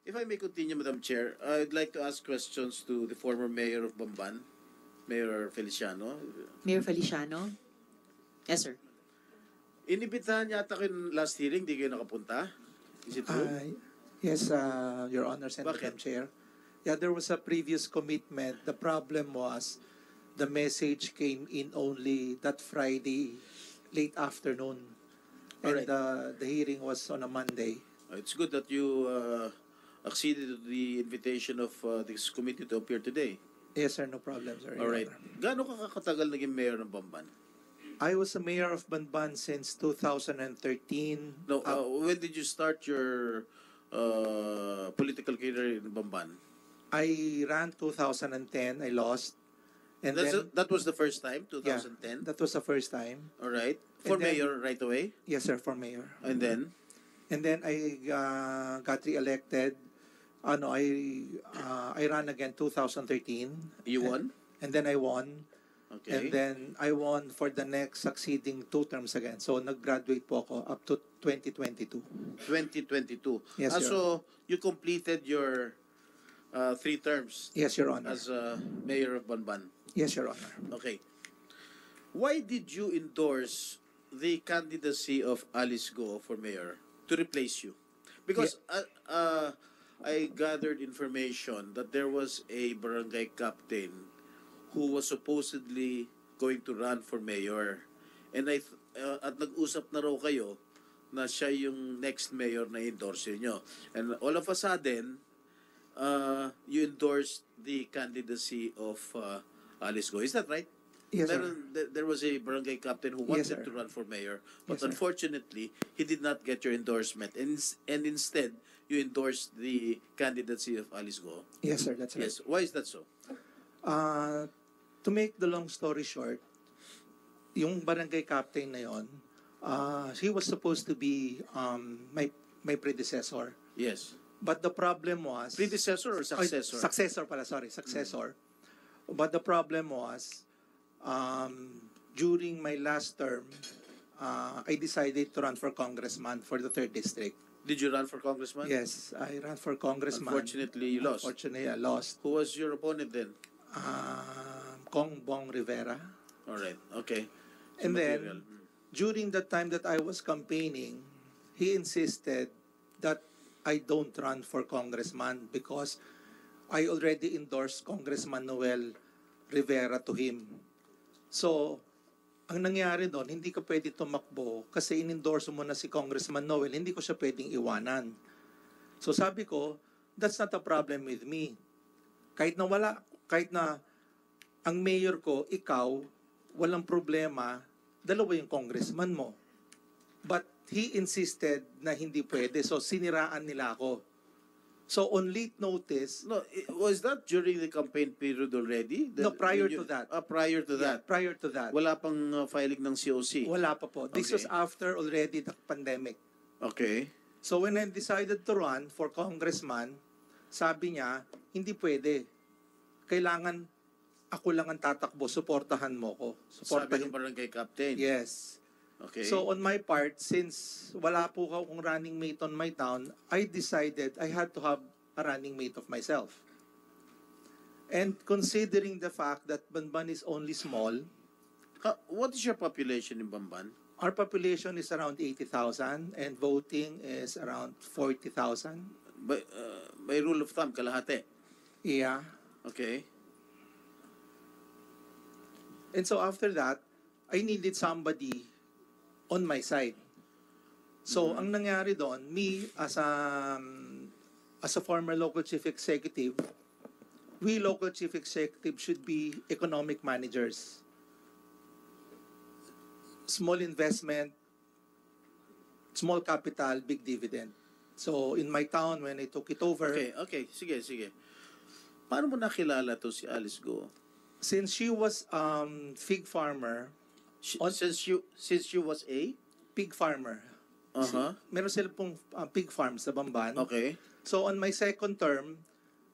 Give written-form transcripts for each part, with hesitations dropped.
If I may continue, Madam Chair, I'd like to ask questions to the former mayor of Bamban, Mayor Feliciano. Mayor Feliciano? Yes, sir. Inibitahan yata kayo last hearing, di kayo nakapunta? Is it true? Yes, Your Honor, and Madam Chair. Yeah, there was a previous commitment. The problem was the message came in only that Friday, late afternoon. And the hearing was on a Monday. It's good that you acceded to the invitation of this committee to appear today. Yes, sir, no problem, sir. All right. Gaano ka kakatagal naging mayor ng Bamban? I was a mayor of Banban since 2013. No, when did you start your political career in Bamban? I ran 2010. I lost. And That was the first time, 2010? Yeah, that was the first time. All right. For And then- mayor right away? Yes, sir, for mayor. And then? And then I got re-elected. I ran again 2013. You won? And then I won. Okay. And then I won for the next succeeding 2 terms again. So nag-graduate po ako up to 2022. 2022. Yes, Your So you completed your 3 terms Yes, Your Honor. as mayor of Banban. Yes, Your Honor. Okay. Why did you endorse the candidacy of Alice Go for mayor to replace you? Because I gathered information that there was a barangay captain who was supposedly going to run for mayor. And at nag-usap na raw kayo na siya yung next mayor na endorse nyo. And all of a sudden, you endorsed the candidacy of Alice Go. Is that right? Yes, sir. There was a barangay captain who Yes, wanted sir. to run for mayor, but Yes, sir. unfortunately, he did not get your endorsement. And instead, you endorsed the candidacy of Alice Go. Yes, sir. That's right. Yes. Why is that so? To make the long story short, yung barangay captain na yon, he was supposed to be my predecessor. Yes. But the problem was... Predecessor or successor? Successor pala, sorry. Successor. But the problem was, during my last term, I decided to run for congressman for the 3rd District. Did you run for congressman? Yes, I ran for congressman. Unfortunately, you lost. Unfortunately, I lost. Who was your opponent then? Kong Bong Rivera. All right. Okay. So And material. then, during the time that I was campaigning, he insisted that I don't run for congressman because I already endorsed Congressman Noel Rivera to him. So, ang nangyari doon, hindi ka pwede tumakbo kasi in-endorse mo na si Congressman Noel, hindi ko siya pwedeng iwanan. So sabi ko, that's not a problem with me. Kahit na ang mayor ko, ikaw, walang problema, dalawa yung congressman mo. But he insisted na hindi pwede, so siniraan nila ako. So on late notice... No, was that during the campaign period already? No, prior to that. Prior to that. Prior to that. Wala pang filing ng COC? Wala pa po. This Okay. was after already the pandemic. Okay. So when I decided to run for congressman, sabi niya, hindi pwede. Kailangan ako lang ang tatakbo, suportahan mo ko. Sabi ng barangay captain? Yes. Okay. So on my part, since wala po akong running mate on my town, I decided I had to have a running mate of myself. And considering the fact that Banban is only small, what is your population in Bamban? our population is around 80,000 and voting is around 40,000. By rule of thumb, kalahati. Yeah. Okay. And so after that, I needed somebody on my side. So ang nangyari doon, me as a former local chief executive, we local chief executive should be economic managers. Small investment, small capital, big dividend. So in my town, when I took it over, Okay. Sige. Paano mo nakilala to si Alice Go? since she was fig farmer, Since you was a? pig farmer. Uh-huh. Meron sila pong pig farm sa Bamban. Okay. So on my second term,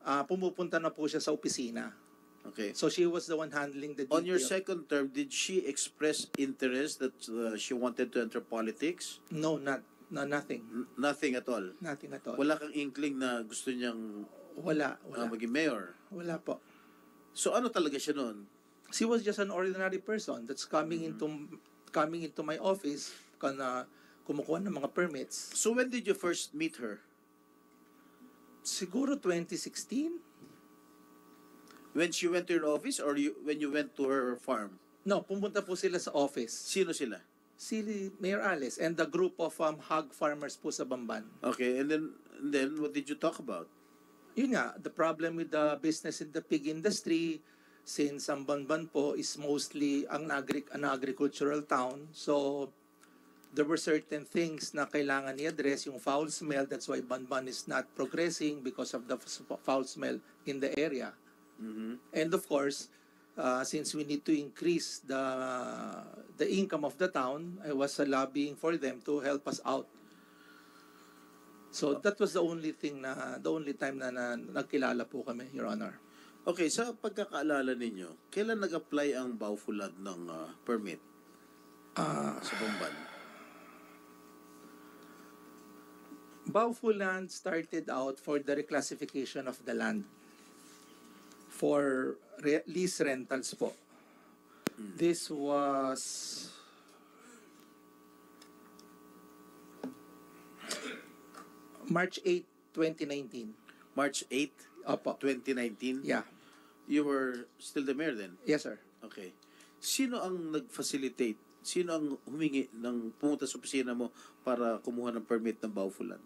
pumupunta na po siya sa opisina. Okay. So she was the one handling the detail. On your second term, did she express interest that she wanted to enter politics? No, not No, nothing. Nothing at all. Nothing at all. Wala kang inkling na gusto niyang Wala. maging mayor. Wala po. So ano talaga siya noon? She was just an ordinary person that's coming into my office kana kumukuha ng mga permits. So when did you first meet her? Siguro 2016? When she went to your office or when you went to her farm? No, pumunta po sila sa office. Sino sila? Si Mayor Alice and the group of hog farmers po sa Bamban. Okay, and then what did you talk about? Yun nga, the problem with the business in the pig industry, since ang Bamban po is mostly an agricultural town, so there were certain things na kailangan i-address, yung foul smell, that's why Bamban is not progressing because of the foul smell in the area. And of course, since we need to increase the income of the town, I was lobbying for them to help us out. So that was the only time na nagkilala po kami, Your Honor. Okay, sa pagkakaalala ninyo, kailan nag-apply ang Baufulad ng permit sa Bamban? Baufulad started out for the reclassification of the land for lease rentals po. This was March 8, 2019. March 8, Opo. 2019? Yeah. You were still the mayor then? Yes, sir. Okay. Sino ang nag-facilitate? Sino ang humingi ng pumunta sa opisina mo para kumuha ng permit ng Baufulad?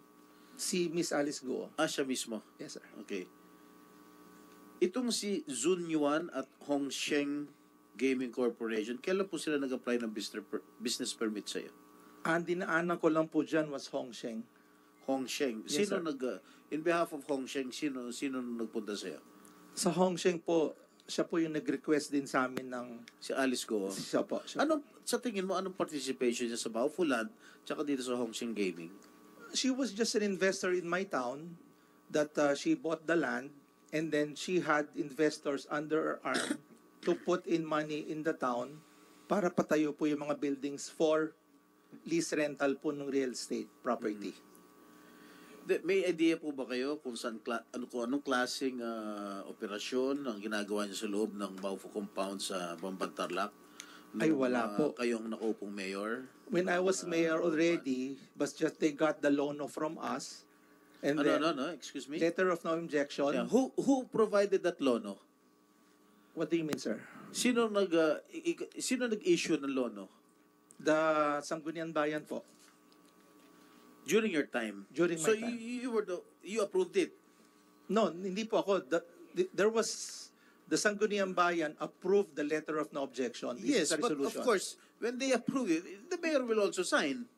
Si Miss Alice Guo. Siya mismo? Yes, sir. Okay. Itong si Zun Yuan at Hong Sheng Gaming Corporation, kailan po sila nag-apply ng business permit sa'yo? Ang dinaanan ko lang po dyan was Hong Sheng. Hong Sheng. Yes, Sino sir. in behalf of Hong Sheng, sino nagpunta sa'yo? Sa Hong Sheng po, siya po yung nag-request din sa amin ng... Si Alice Go. Siya po. Sa tingin mo, anong participation niya sa Baufulad tsaka dito sa Hong Sheng Gaming? She was just an investor in my town that she bought the land and then she had investors under her arm to put in money in the town para patayo po yung mga buildings for lease rental po ng real estate property. May idea po ba kayo kung anong klaseng operasyon ang ginagawa niyo sa loob ng Baufo compound sa Bamban Tarlac? Ay, wala po. Kayong naupong mayor? When I was mayor already, but just they got the loan from us. And then, excuse me? letter of no objection. Yeah. Who provided that loan? No? What do you mean, sir? Sino nag-issue ng loan? No? The Sangguniang Bayan po. During your time? During my so time. you approved it? No, hindi po ako. There was the Sangguniang Bayan approved the letter of no objection. This Yes, is a but resolution. of course, when they approve it, the mayor will also sign.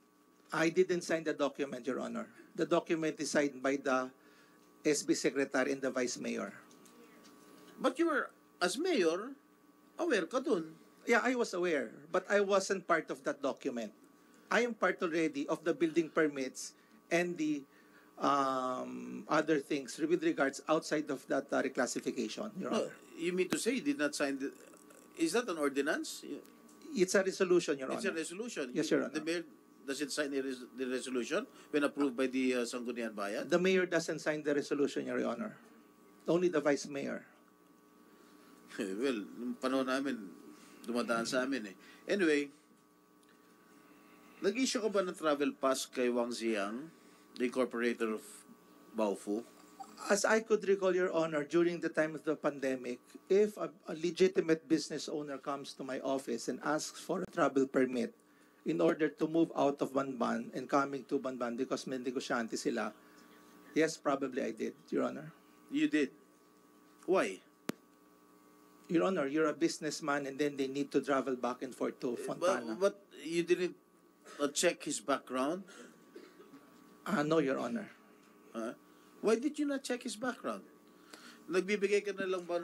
I didn't sign the document, Your Honor. The document is signed by the SB Secretary and the Vice Mayor. But you were, as mayor, aware ka dun. Yeah, I was aware, but I wasn't part of that document. I am part already of the building permits and the other things with regards outside of that reclassification, Your Honor. You mean to say you did not sign is that an ordinance? It's a resolution, Your It's Honor. a resolution. Yes, Your The Honor. mayor doesn't sign the resolution when approved by the Sangguniang Bayan? The mayor doesn't sign the resolution, Your Honor. Only the vice mayor. Well, nung panahon namin, dumadaan sa amin eh. Anyway, nag-issue ka ba ng travel pass kay Wang Ziyang, the incorporator of Baofu? As I could recall, Your Honor, during the time of the pandemic, if a legitimate business owner comes to my office and asks for a travel permit in order to move out of Banban and coming to Banban because may negosyante sila, yes, probably I did, Your Honor. You did. Why? Your Honor, you're a businessman and then they need to travel back and forth to Fontana. But you didn't check his background? No, Your Honor. Why did you not check his background? Nagbibigay ka na lang ba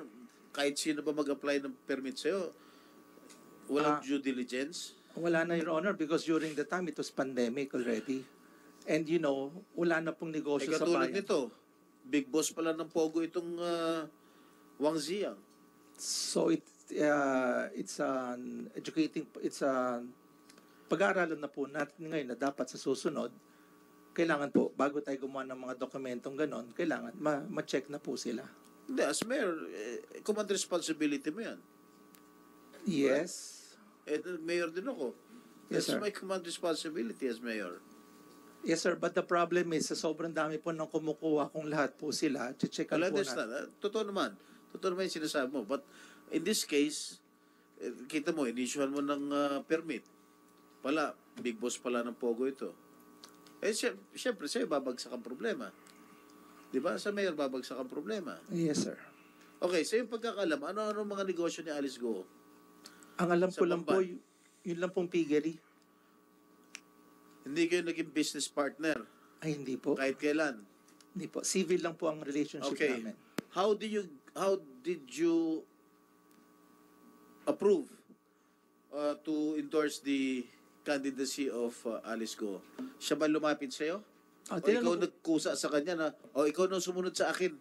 kahit sino ba mag-apply ng permit sa'yo? Walang due diligence? Wala na, Your Honor, because during the time it was pandemic already. And you know, wala na pong negosyo sa Katulad bayan. nito, big boss pala ng Pogo itong Wang Ziyang. So it's an pag-aaralan na po natin ngayon na dapat sa susunod kailangan po, bago tayo gumawa ng mga dokumentong ganon, kailangan ma-check na po sila. Hindi, as mayor, command responsibility mo yan. Yes. Mayor din ako. Yes, That's sir. my command responsibility as mayor. Yes, sir. But the problem is, sa sobrang dami po nang kumukuha kung lahat po sila, checkan Well, I po understand. na. Totoo naman. Totoo naman yung sinasabi mo. But in this case, kita mo, inissuehan mo ng permit. Pala, big boss pala ng Pogo ito. Siyempre, sa'yo babagsak ang problema. Di ba? Sa mayor, babagsak ang problema. Yes, sir. Okay, sa yung pagkakalam, ano mga negosyo ni Alice Go? Ang alam Sa ko lang po, Bamban. yun lang pong piggery. Hindi kayo naging business partner Ay, hindi po. kahit kailan. Hindi po. Civil lang po ang relationship Okay. namin. How did you approve to endorse the candidacy of Alice Go? Siya ba lumapit sa'yo? O ikaw nagkusa sa kanya na, o ikaw nang sumunod sa akin?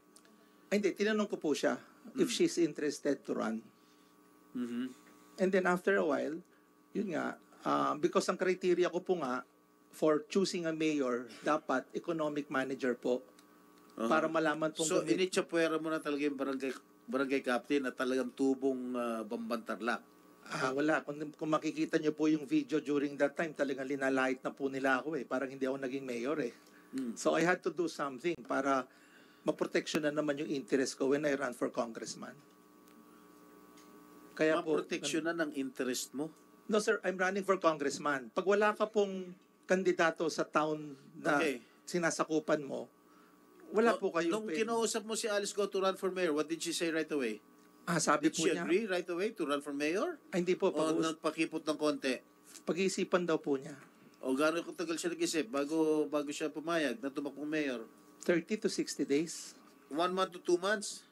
Ay, hindi. Tinanong ko po siya if she's interested to run. Mhm. And then after a while, yun nga, because ang criteria ko po nga, for choosing a mayor, dapat economic manager po. Uh-huh. Para malaman pong So, initsapuera mo na talaga yung barangay captain na talagang tubong Bambantarlak. Wala. Kung makikita nyo po yung video during that time, talagang linalait na po nila ako eh. Parang hindi ako naging mayor eh. So I had to do something para maproteksyon na naman yung interest ko when I ran for congressman. Kaya po, Maproteksyonan ng interest mo? no sir, I'm running for congressman. Pag wala ka pong kandidato sa town na Okay. sinasakupan mo, wala po kayong Nung pwede. kinausap mo si Alice Go to run for mayor, what did she say right away? Sabi Did po she niya, agree right away to run for mayor? ay, hindi po, O nagpakipot ng konti? pag-iisipan daw po niya. O gano'ng katagal siya nag-isip bago siya pumayag na tumakbong mayor? 30 to 60 days. 1 month to 2 months?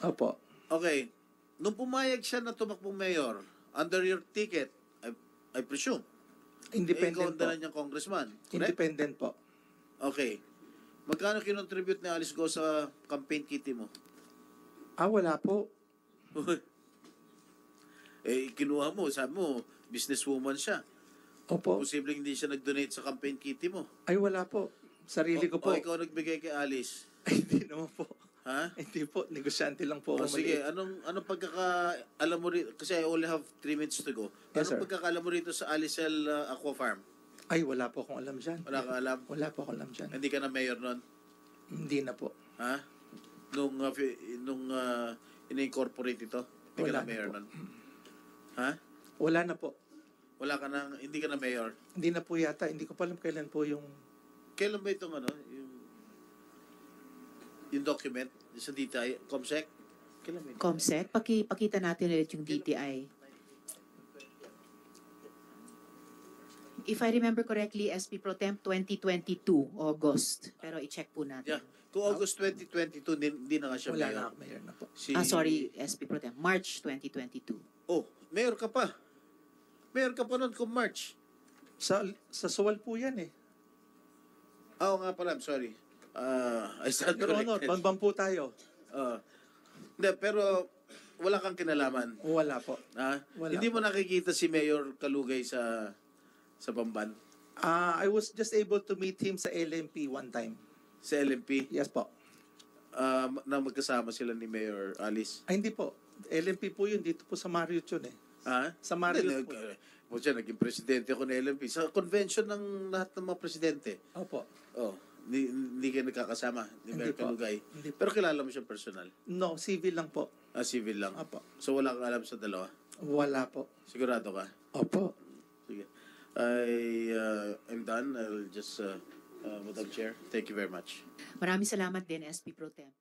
Opo. Okay. Nung pumayag siya na tumakbong mayor, under your ticket, I presume, ikaw Independent ang po. dala niyang congressman. Correct? Independent po. Okay. Magkano kinontribute ni Alice Go sa campaign kitty mo? Wala po. Kinuha mo, sabi mo, businesswoman siya. Opo. Posibleng hindi siya nag-donate sa campaign kitty mo. Ay, wala po. Sarili ko po. O ikaw nagbigay kay Alice. Ay, hindi naman po. Ha? Hindi po. Negosyante lang po O ako. sige, anong pagkakaalam mo rito? Kasi I only have 3 minutes to go. Yes, sir. Anong pagkakaalam mo rito sa Alicel Aqua Farm? Ay, wala po akong alam dyan. Wala ka alam? Wala po akong alam dyan. Hindi ka na mayor nun? Hindi na po. Ha? Nung in-incorporate ito? Hindi ka Wala na na mayor po. nun? Ha? Wala na po. Wala ka na, hindi ka na mayor? Hindi na po yata. Hindi ko pa alam kailan po yung... Kailan ba itong yung document sa DTI, COMSEC? Kailan ba ito? Comsec, pakita natin ulit yung DTI. If I remember correctly, SP Pro Temp 2022, August. Pero i-check po natin. Yeah. Kung August 2022, hindi na nga siya Wala mayor. na ako mayor na po. Sorry, SP Pro Temp. March 2022. Oh, mayor ka pa. Mayor ka pa nun kung March. Sa Suwal po yan eh. Oo nga pala, I'm sorry. I stand Your Honor, corrected. bambam po tayo. Hindi, pero wala kang kinalaman. Wala po. Ha? Wala Hindi mo po. nakikita si Mayor Kalugay sa Bamban? I was just able to meet him sa LMP one time. Sa LMP? Yes po. Na magkasama sila ni Mayor Alice? Ay, hindi po. LMP po yun. Dito po sa Marriott yun eh. Ha? Sa Marriott po. O siya, naging presidente ako ng LMP. Sa convention ng lahat ng mga presidente. Opo. Oh, hindi kayo nagkakasama ni Hindi Mayor po. Kalugay. Hindi po. Pero kilala mo siya personal? No, civil lang po. Civil lang? Opo. So wala kang alam sa dalawa? Wala po. Sigurado ka? Opo. Sige. I'm done. I'll just, Madam Chair, thank you very much. Maraming salamat din, SP Pro Temp.